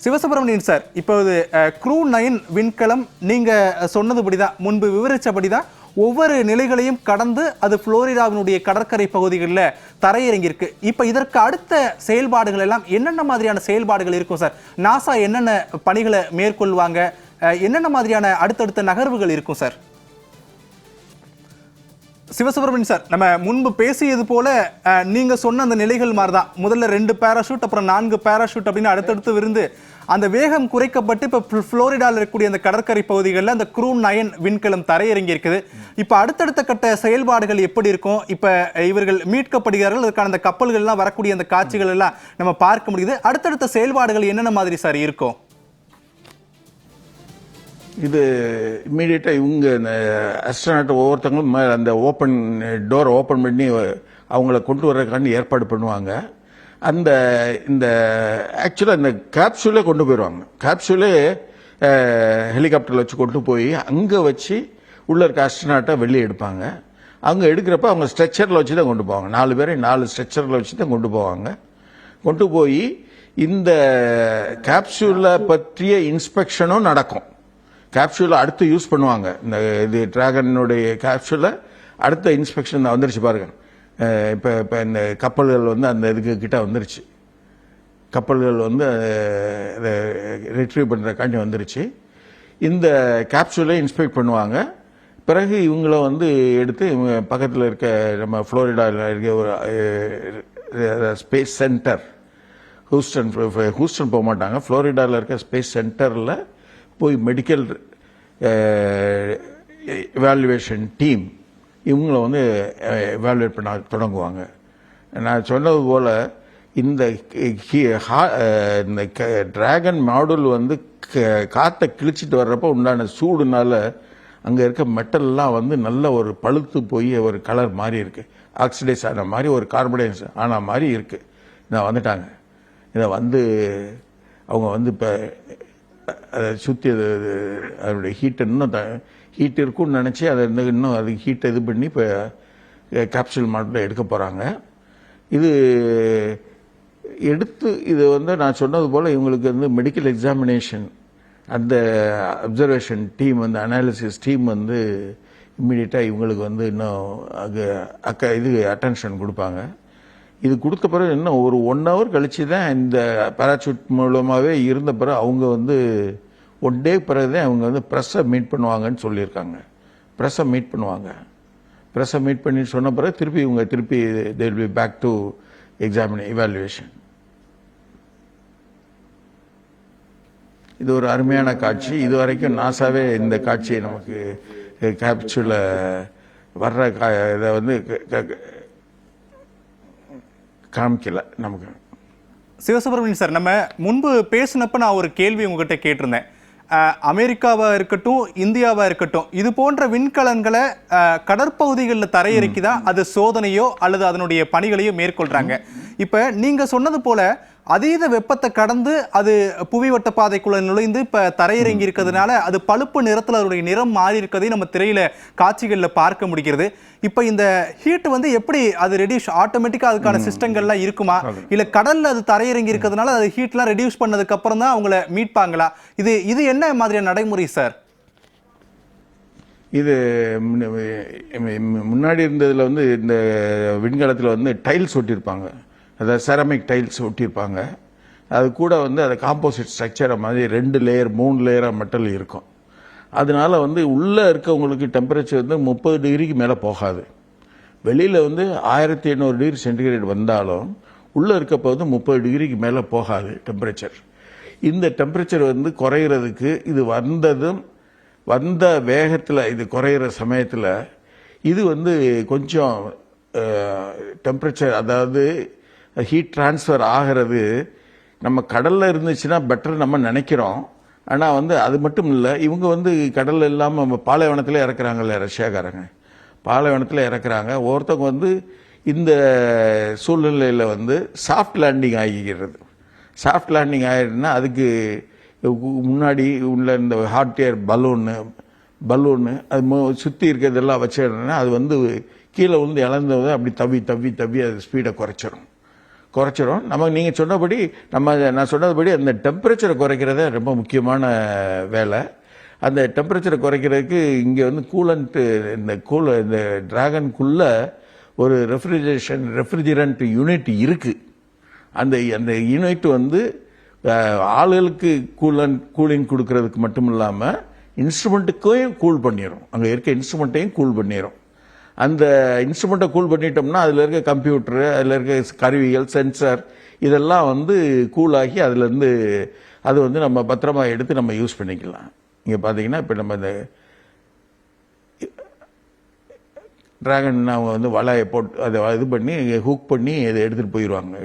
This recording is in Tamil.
சிவசுப்ரமணியன் சார், இப்போது க்ரூ 9 விண்கலம் நீங்க சொன்னதுபடிதான், முன்பு விவரிச்சபடிதான் ஒவ்வொரு நிலைகளையும் கடந்து அது புளோரிடாவினுடைய கடற்கரை பகுதிகளில் தரையிறங்கியிருக்கு. இப்போ இதற்கு அடுத்த செயல்பாடுகள் எல்லாம் என்னென்ன மாதிரியான செயல்பாடுகள் இருக்கும் சார்? நாசா என்னென்ன பணிகளை மேற்கொள்வாங்க, என்னென்ன மாதிரியான அடுத்தடுத்த நகர்வுகள் இருக்கும் சார்? சிவசுப்ரமணியன் சார், நம்ம முன்பு பேசியது போல நீங்க சொன்ன அந்த நிலைகள் மாதிரிதான், முதல்ல 2 பேராஷூட், அப்புறம் 4 பேராஷூட் அப்படின்னு அடுத்தடுத்து விருந்து அந்த வேகம் குறைக்கப்பட்டு இப்போ புளோரிடாவில் இருக்கக்கூடிய அந்த கடற்கரை பகுதிகளில் அந்த க்ரூ 9 விண்கலம் தரையிறங்கி இருக்குது. இப்போ அடுத்தடுத்த கட்ட செயல்பாடுகள் எப்படி இருக்கும்? இப்போ இவர்கள் மீட்கப்படுகிறார்கள், அதுக்கான அந்த கப்பல்கள்லாம் வரக்கூடிய அந்த காட்சிகள் எல்லாம் நம்ம பார்க்க முடியுது. அடுத்தடுத்த செயல்பாடுகள் என்னென்ன மாதிரி சார் இருக்கும்? இது இம்மீடியட்டாக இவங்க அஸ்ட்ரோனாட் ஒவ்வொருத்தவங்களும் அந்த டோரை ஓப்பன் பண்ணி அவங்கள கொண்டு வர்றதுக்காண்டி ஏற்பாடு பண்ணுவாங்க. இந்த ஆக்சுவலாக இந்த கேப்சூலே கொண்டு போயிடுவாங்க. கேப்சூலே ஹெலிகாப்டரில் வச்சு கொண்டு போய் அங்கே வச்சு உள்ளே இருக்க அஸ்ட்ரோனாட்டை வெளியே எடுப்பாங்க. அங்கே எடுக்கிறப்ப அவங்க ஸ்ட்ரெச்சரில் வச்சு தான் கொண்டு போவாங்க. 4 பேரை 4 ஸ்ட்ரெச்சரில் வச்சு தான் கொண்டு போவாங்க. கொண்டு போய் இந்த கேப்சூலை பற்றிய இன்ஸ்பெக்ஷனும் நடக்கும். கேப்சூலை அடுத்து யூஸ் பண்ணுவாங்க. இது டிராகனுடைய கேப்சூலை அடுத்த இன்ஸ்பெக்ஷன் வந்துருச்சு பாருங்க. இப்போ இந்த கப்பல்கள் அந்த இதுக்கு கிட்ட வந்துருச்சு. கப்பல்கள் ரிட்ரீவ் பண்ணுறக்காண்டி வந்துருச்சு. இந்த கேப்சூலை இன்ஸ்பெக்ட் பண்ணுவாங்க. பிறகு இவங்கள எடுத்து பக்கத்தில் இருக்க நம்ம புளோரிடாவில் இருக்க ஒரு ஸ்பேஸ் சென்டர், ஹூஸ்டன் போக மாட்டாங்க, புளோரிடாவில் இருக்க ஸ்பேஸ் சென்டரில் போய் மெடிக்கல் எவாலுவேஷன் டீம் இவங்கள எவாலுவேட் பண்ண தொடங்குவாங்க. நான் சொன்னது போல் இந்த டிராகன் மாடுல் காற்றை கிழிச்சிட்டு வர்றப்போ உண்டான சூடுனால அங்கே இருக்க மெட்டல்லாம் நல்ல ஒரு பழுத்து போய் ஒரு கலர் மாதிரி இருக்கு, ஆக்சிடைஸ் ஆன மாதிரி, ஒரு கார்பனைஸ் ஆன மாதிரி இருக்கு. இதை வந்துட்டாங்க. இதை அவங்க இப்போ அதை சுற்றி அதனுடைய ஹீட் இன்னும் ஹீட் இருக்குன்னு நினச்சி அதை இன்னும் அது ஹீட்டை இது பண்ணி இப்போ கேப்சூல் மாடலில் எடுக்க போகிறாங்க. இது எடுத்து இது நான் சொன்னது போல் இவங்களுக்கு மெடிக்கல் எக்ஸாமினேஷன், அந்த அப்சர்வேஷன் டீம், அனாலிசிஸ் டீம் இம்மிடியட்டாக இவங்களுக்கு இன்னும் இது அட்டென்ஷன் கொடுப்பாங்க. இது கொடுத்த பிறகு இன்னும் ஒரு 1 hour கழிச்சு தான் இந்த பேராசூட் மூலமாகவே இருந்த பிறகு அவங்க 1 day பிறகு தான் அவங்க ப்ரெஸ்ஸை மீட் பண்ணுவாங்கன்னு சொல்லியிருக்காங்க. ப்ரெஸ்ஸை மீட் பண்ணுவாங்க. ப்ரெஸ்ஸை மீட் பண்ணி சொன்ன பிறகு திருப்பி they will be back to evaluation. இது ஒரு அருமையான காட்சி. இது வரைக்கும் நாசாவே இந்த காட்சியை நமக்கு கேப்சூல வர்ற இதை காமிக்கல நமக்கு. சிவசுப்ரமணியன் சார், நம்ம முன்பு பேசினப்ப நான் ஒரு கேள்வி உங்ககிட்ட கேட்டிருந்தேன். அமெரிக்காவா இருக்கட்டும், இந்தியாவா இருக்கட்டும், இது போன்ற விண்கலன்களை கடற்பகுதிகளில் தரையிறக்கிதான் அது சோதனையோ அல்லது அதனுடைய பணிகளையோ மேற்கொள்றாங்க. இப்ப நீங்க சொன்னது போல அதீத வெப்பத்தை கடந்து அது புவிவட்ட பாதைக்குள்ள நுழைந்து இப்ப தரையிறங்கி இருக்கிறதுனால அது பழுப்பு நிறத்தில் அதனுடைய நிறம் மாறி இருக்கிறதையும் நம்ம திரையில காட்சிகளில் பார்க்க முடிகிறது. இப்ப இந்த ஹீட் எப்படி அது ரெடியூஸ் ஆட்டோமேட்டிக்கா அதுக்கான சிஸ்டங்கள்லாம் இருக்குமா, இல்ல கடல்ல அது தரையிறங்கி இருக்கிறதுனால அது ஹீட்லாம் ரெடியூஸ் பண்ணதுக்கு அப்புறம் தான் அவங்கள மீட்பாங்களா? இது என்ன மாதிரியான நடைமுறை சார்? இது முன்னாடி இருந்ததுல இந்த விண்கலத்தில் டைல்ஸ் ஒட்டியிருப்பாங்க, அதாவது செரமிக் டைல்ஸ் ஒட்டியிருப்பாங்க. அது கூட அதை காம்போசிட் ஸ்ட்ரக்சரை மாதிரி 2 லேயர் 3 லேயராக மெட்டல் இருக்கும். அதனால உள்ளே இருக்கவங்களுக்கு டெம்பரேச்சர் 30 டிகிரிக்கு மேலே போகாது. வெளியில் 1800 டிகிரி சென்டிகிரேட் வந்தாலும் உள்ளே இருக்கப்போ 30 டிகிரிக்கு மேலே போகாது டெம்பரேச்சர். இந்த டெம்பரேச்சர் குறையிறதுக்கு இது வந்த வேகத்தில் இது குறையிற சமயத்தில் இது கொஞ்சம் டெம்பரேச்சர், அதாவது ஹீட் டிரான்ஸ்ஃபர் ஆகிறது நம்ம கடலில் இருந்துச்சுன்னா பெட்டர் நம்ம நினைக்கிறோம். ஆனால் அது மட்டும் இல்லை, இவங்க கடலில் இல்லாமல் நம்ம பாலைவனத்தில் இறக்குறாங்கல்ல, ரஷ்யாக்காரங்க பாலைவனத்தில் இறக்குறாங்க. ஒருத்தவங்க இந்த சூழ்நிலையில் சாஃப்ட் லேண்டிங் ஆகிக்கிறது. சாஃப்ட் லேண்டிங் ஆகிடுதுன்னா அதுக்கு முன்னாடி உள்ள இந்த ஹாட் ஏர் பலூனு அது சுற்றி இருக்கிறதெல்லாம் வச்சிடுறேன்னா அது கீழே இழந்தது அப்படி தவி அது ஸ்பீடை குறைச்சிரும். நீங்கள் சொன்னபடி நான் சொன்னபடி அந்த டெம்பரேச்சரை குறைக்கிறத ரொம்ப முக்கியமான வேலை. அந்த டெம்பரேச்சரை குறைக்கிறதுக்கு இங்கே வந்து கூலண்ட்டு இந்த டிராகனுக்குள்ள ஒரு ரெஃப்ரிஜரண்ட் யூனிட் இருக்கு. அந்த யூனிட் வந்து ஆளுகளுக்கு கூலிங் கொடுக்கறதுக்கு மட்டும் இல்லாமல் இன்ஸ்ட்ருமெண்ட்டுக்கையும் கூல் பண்ணிடும். அங்கே இருக்க இன்ஸ்ட்ருமெண்ட்டையும் கூல் பண்ணிடும். அந்த இன்ஸ்ட்ருமெண்ட்டை கூல் பண்ணிட்டோம்னா அதில் இருக்க கம்ப்யூட்டரு, அதில் இருக்க கருவிகள், சென்சார் இதெல்லாம் வந்து கூலாகி அதுலேருந்து அது வந்து நம்ம பத்திரமா எடுத்து நம்ம யூஸ் பண்ணிக்கலாம். இங்கே பார்த்தீங்கன்னா இப்போ நம்ம இந்த டிராகன் அவங்க வந்து வலையை போட்டு அதை இது பண்ணி ஹூக் பண்ணி இதை எடுத்துகிட்டு போயிடுவாங்க.